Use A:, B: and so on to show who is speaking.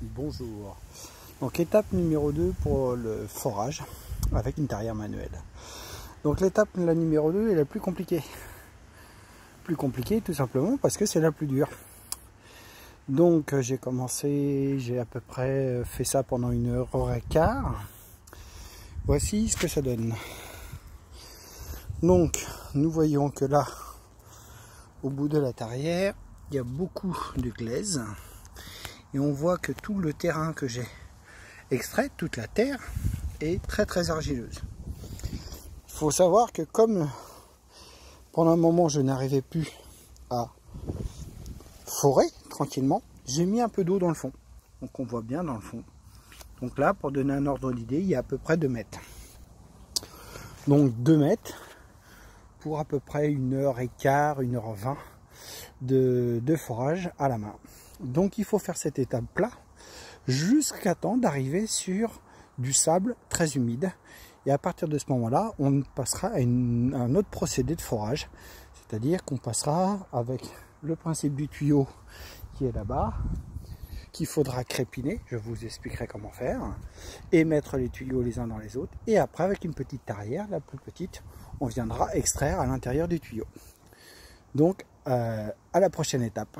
A: Bonjour. Donc étape numéro 2 pour le forage avec une tarière manuelle. Donc l'étape la numéro 2 est la plus compliquée. Plus compliquée tout simplement parce que c'est la plus dure. Donc j'ai à peu près fait ça pendant 1h15. Voici ce que ça donne. Donc nous voyons que là, au bout de la tarière, il y a beaucoup de glaise. Et on voit que tout le terrain que j'ai extrait, toute la terre, est très argileuse. Il faut savoir que comme pendant un moment je n'arrivais plus à forer tranquillement, j'ai mis un peu d'eau dans le fond. Donc on voit bien dans le fond. Donc là, pour donner un ordre d'idée, il y a à peu près 2 mètres. Donc 2 mètres pour à peu près 1h15, 1h20 de forage à la main. Donc il faut faire cette étape-là jusqu'à temps d'arriver sur du sable très humide. Et à partir de ce moment-là, on passera à un autre procédé de forage. C'est-à-dire qu'on passera avec le principe du tuyau qui est là-bas, qu'il faudra crépiner, je vous expliquerai comment faire, et mettre les tuyaux les uns dans les autres. Et après, avec une petite tarière, la plus petite, on viendra extraire à l'intérieur du tuyau. Donc, à la prochaine étape.